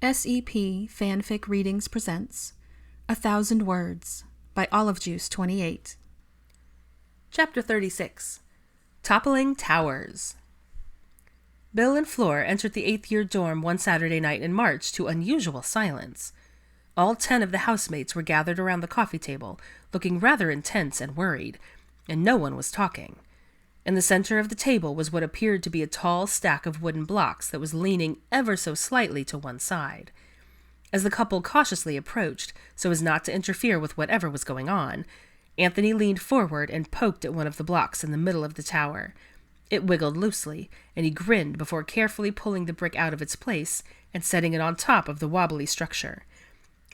SEP Fanfic Readings presents 1,000 Words by Olive Juice 28. Chapter 36. Toppling Towers. Bill and Fleur entered the 8th-year dorm one Saturday night in March to unusual silence. All 10 of the housemates were gathered around the coffee table, looking rather intense and worried, and no one was talking. In the center of the table was what appeared to be a tall stack of wooden blocks that was leaning ever so slightly to one side. As the couple cautiously approached, so as not to interfere with whatever was going on, Anthony leaned forward and poked at one of the blocks in the middle of the tower. It wiggled loosely, and he grinned before carefully pulling the brick out of its place and setting it on top of the wobbly structure.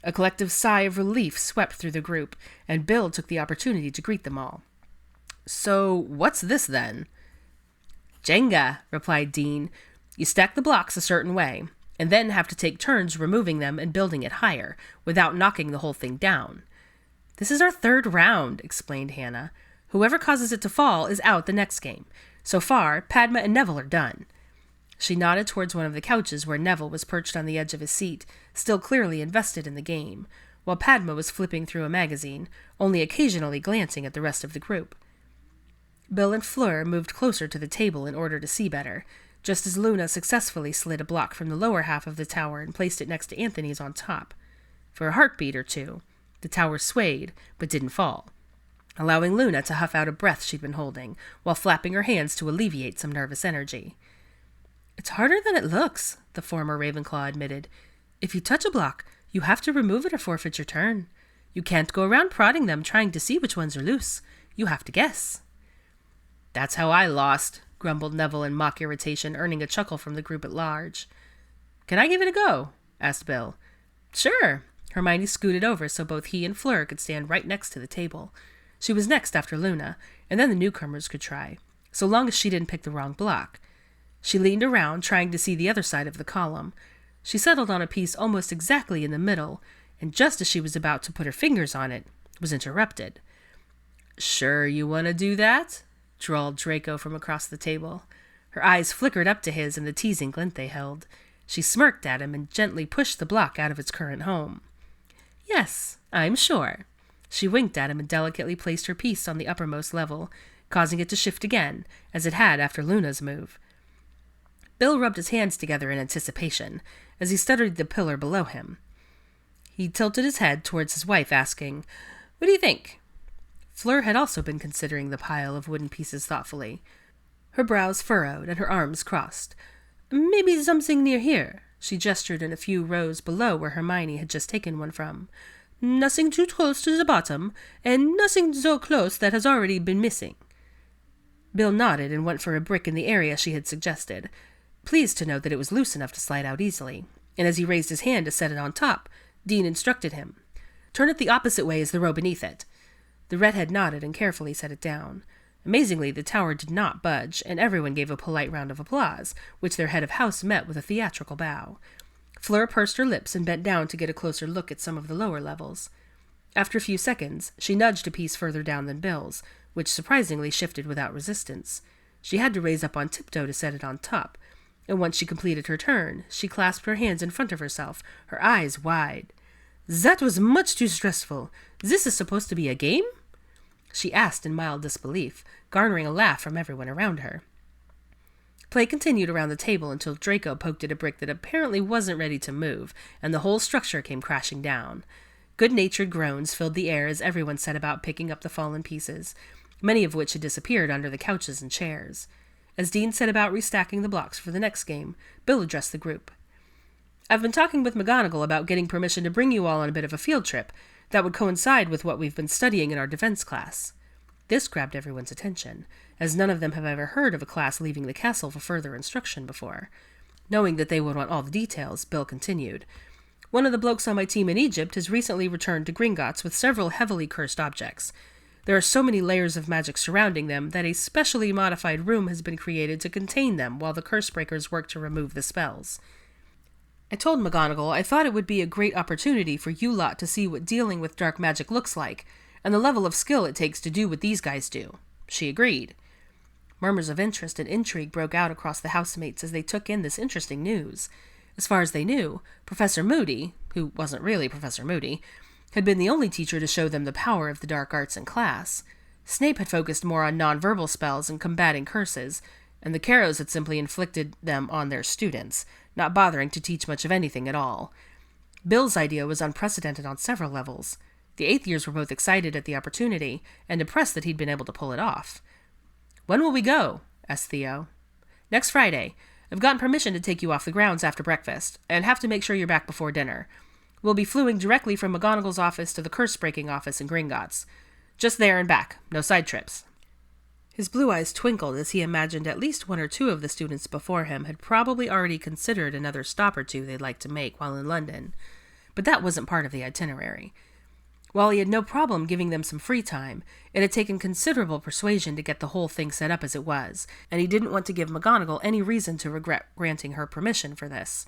A collective sigh of relief swept through the group, and Bill took the opportunity to greet them all. "So, what's this then?" "Jenga," replied Dean. "You stack the blocks a certain way, and then have to take turns removing them and building it higher, without knocking the whole thing down." "This is our 3rd round," explained Hannah. "Whoever causes it to fall is out the next game. So far, Padma and Neville are done." She nodded towards one of the couches where Neville was perched on the edge of his seat, still clearly invested in the game, while Padma was flipping through a magazine, only occasionally glancing at the rest of the group. Bill and Fleur moved closer to the table in order to see better, just as Luna successfully slid a block from the lower half of the tower and placed it next to Anthony's on top. For a heartbeat or two, the tower swayed, but didn't fall, allowing Luna to huff out a breath she'd been holding, while flapping her hands to alleviate some nervous energy. "It's harder than it looks," the former Ravenclaw admitted. "If you touch a block, you have to remove it or forfeit your turn. You can't go around prodding them trying to see which ones are loose. You have to guess." "That's how I lost," grumbled Neville in mock irritation, earning a chuckle from the group at large. "Can I give it a go?" asked Bill. "Sure." Hermione scooted over so both he and Fleur could stand right next to the table. She was next after Luna, and then the newcomers could try, so long as she didn't pick the wrong block. She leaned around, trying to see the other side of the column. She settled on a piece almost exactly in the middle, and just as she was about to put her fingers on it, was interrupted. "Sure you want to do that?" drawled Draco from across the table. Her eyes flickered up to his in the teasing glint they held. She smirked at him and gently pushed the block out of its current home. "Yes, I'm sure." She winked at him and delicately placed her piece on the uppermost level, causing it to shift again, as it had after Luna's move. Bill rubbed his hands together in anticipation, as he studied the pillar below him. He tilted his head towards his wife, asking, "What do you think?" Fleur had also been considering the pile of wooden pieces thoughtfully. Her brows furrowed and her arms crossed. "Maybe something near here." She gestured in a few rows below where Hermione had just taken one from. "Nothing too close to the bottom, and nothing so close that has already been missing." Bill nodded and went for a brick in the area she had suggested, pleased to note that it was loose enough to slide out easily, and as he raised his hand to set it on top, Dean instructed him, "Turn it the opposite way as the row beneath it." The redhead nodded and carefully set it down. Amazingly, the tower did not budge, and everyone gave a polite round of applause, which their head of house met with a theatrical bow. Fleur pursed her lips and bent down to get a closer look at some of the lower levels. After a few seconds, she nudged a piece further down than Bill's, which surprisingly shifted without resistance. She had to raise up on tiptoe to set it on top, and once she completed her turn, she clasped her hands in front of herself, her eyes wide. "That was much too stressful. This is supposed to be a game?" she asked in mild disbelief, garnering a laugh from everyone around her. Play continued around the table until Draco poked at a brick that apparently wasn't ready to move, and the whole structure came crashing down. Good-natured groans filled the air as everyone set about picking up the fallen pieces, many of which had disappeared under the couches and chairs. As Dean set about restacking the blocks for the next game, Bill addressed the group. "I've been talking with McGonagall about getting permission to bring you all on a bit of a field trip that would coincide with what we've been studying in our defense class." This grabbed everyone's attention, as none of them have ever heard of a class leaving the castle for further instruction before. Knowing that they would want all the details, Bill continued. "One of the blokes on my team in Egypt has recently returned to Gringotts with several heavily cursed objects. There are so many layers of magic surrounding them that a specially modified room has been created to contain them while the curse breakers work to remove the spells. I told McGonagall I thought it would be a great opportunity for you lot to see what dealing with dark magic looks like, and the level of skill it takes to do what these guys do." She agreed. Murmurs of interest and intrigue broke out across the housemates as they took in this interesting news. As far as they knew, Professor Moody, who wasn't really Professor Moody, had been the only teacher to show them the power of the dark arts in class. Snape had focused more on nonverbal spells and combating curses, and the Carrows had simply inflicted them on their students, not bothering to teach much of anything at all. Bill's idea was unprecedented on several levels. The 8th years were both excited at the opportunity and impressed that he'd been able to pull it off. "When will we go?" asked Theo. "Next Friday. I've gotten permission to take you off the grounds after breakfast, and have to make sure you're back before dinner. We'll be fluing directly from McGonagall's office to the curse-breaking office in Gringotts. Just there and back, no side trips." His blue eyes twinkled as he imagined at least 1 or 2 of the students before him had probably already considered another stop or two they'd like to make while in London, but that wasn't part of the itinerary. While he had no problem giving them some free time, it had taken considerable persuasion to get the whole thing set up as it was, and he didn't want to give McGonagall any reason to regret granting her permission for this.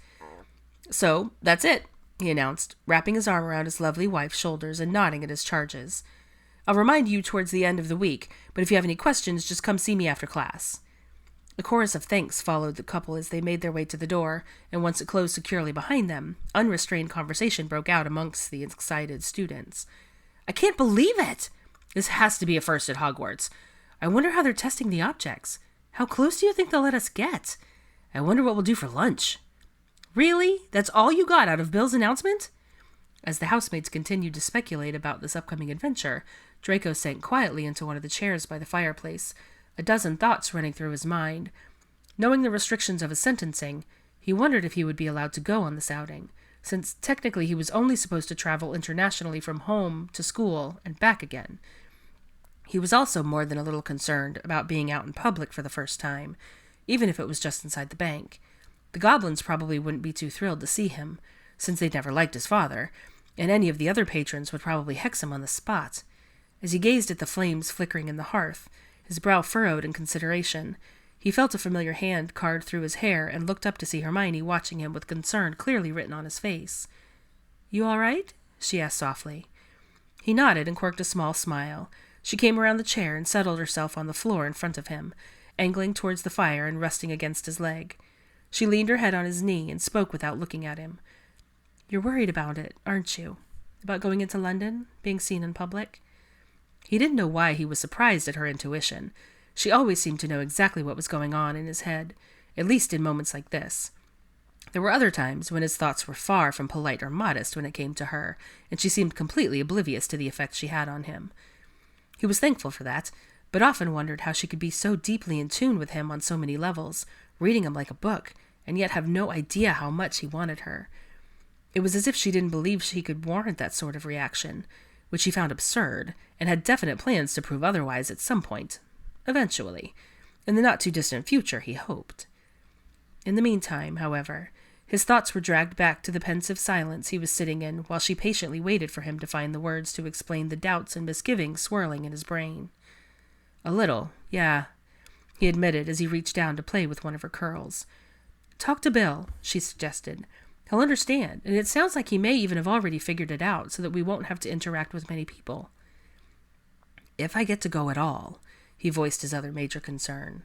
"So, that's it," he announced, wrapping his arm around his lovely wife's shoulders and nodding at his charges. "I'll remind you towards the end of the week, but if you have any questions, just come see me after class." A chorus of thanks followed the couple as they made their way to the door, and once it closed securely behind them, unrestrained conversation broke out amongst the excited students. "I can't believe it! This has to be a first at Hogwarts. I wonder how they're testing the objects. How close do you think they'll let us get? I wonder what we'll do for lunch. Really? That's all you got out of Bill's announcement?" As the housemates continued to speculate about this upcoming adventure, Draco sank quietly into one of the chairs by the fireplace, a dozen thoughts running through his mind. Knowing the restrictions of his sentencing, he wondered if he would be allowed to go on this outing, since technically he was only supposed to travel internationally from home to school and back again. He was also more than a little concerned about being out in public for the first time, even if it was just inside the bank. The goblins probably wouldn't be too thrilled to see him, since they'd never liked his father, and any of the other patrons would probably hex him on the spot. As he gazed at the flames flickering in the hearth, his brow furrowed in consideration. He felt a familiar hand card through his hair and looked up to see Hermione watching him with concern clearly written on his face. "You all right?" she asked softly. He nodded and quirked a small smile. She came around the chair and settled herself on the floor in front of him, angling towards the fire and resting against his leg. She leaned her head on his knee and spoke without looking at him. "You're worried about it, aren't you? About going into London, being seen in public?" He didn't know why he was surprised at her intuition. She always seemed to know exactly what was going on in his head, at least in moments like this. There were other times when his thoughts were far from polite or modest when it came to her, and she seemed completely oblivious to the effect she had on him. He was thankful for that, but often wondered how she could be so deeply in tune with him on so many levels, reading him like a book, and yet have no idea how much he wanted her. It was as if she didn't believe she could warrant that sort of reaction, which she found absurd, and had definite plans to prove otherwise at some point. Eventually. In the not-too-distant future, he hoped. In the meantime, however, his thoughts were dragged back to the pensive silence he was sitting in while she patiently waited for him to find the words to explain the doubts and misgivings swirling in his brain. "A little, yeah," he admitted as he reached down to play with one of her curls. "Talk to Bill," she suggested. "He'll understand, and it sounds like he may even have already figured it out so that we won't have to interact with many people." "If I get to go at all," he voiced his other major concern.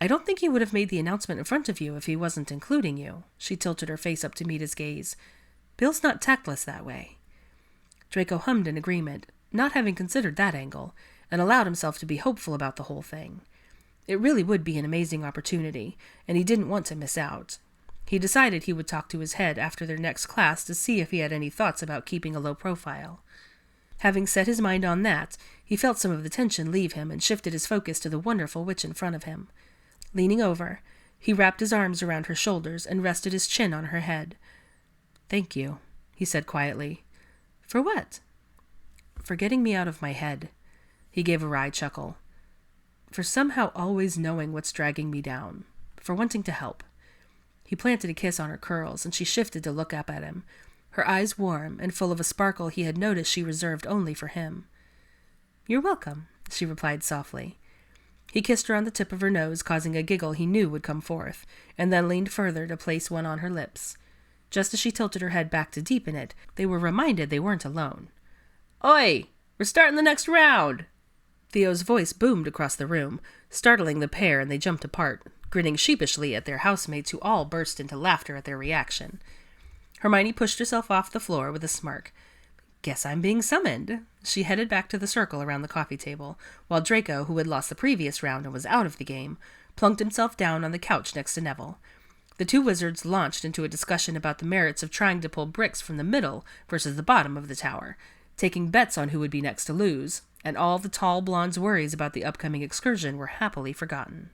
"I don't think he would have made the announcement in front of you if he wasn't including you." She tilted her face up to meet his gaze. "Bill's not tactless that way." Draco hummed in agreement, not having considered that angle, and allowed himself to be hopeful about the whole thing. It really would be an amazing opportunity, and he didn't want to miss out. He decided he would talk to his head after their next class to see if he had any thoughts about keeping a low profile. Having set his mind on that, he felt some of the tension leave him and shifted his focus to the wonderful witch in front of him. Leaning over, he wrapped his arms around her shoulders and rested his chin on her head. "Thank you," he said quietly. "For what?" "For getting me out of my head." He gave a wry chuckle. "For somehow always knowing what's dragging me down. For wanting to help." He planted a kiss on her curls, and she shifted to look up at him, her eyes warm and full of a sparkle he had noticed she reserved only for him. "You're welcome," she replied softly. He kissed her on the tip of her nose, causing a giggle he knew would come forth, and then leaned further to place one on her lips. Just as she tilted her head back to deepen it, they were reminded they weren't alone. "Oi! We're starting the next round!" Theo's voice boomed across the room, startling the pair, and they jumped apart, grinning sheepishly at their housemates, who all burst into laughter at their reaction. Hermione pushed herself off the floor with a smirk. "Guess I'm being summoned." She headed back to the circle around the coffee table, while Draco, who had lost the previous round and was out of the game, plunked himself down on the couch next to Neville. The two wizards launched into a discussion about the merits of trying to pull bricks from the middle versus the bottom of the tower, taking bets on who would be next to lose, and all the tall blonde's worries about the upcoming excursion were happily forgotten.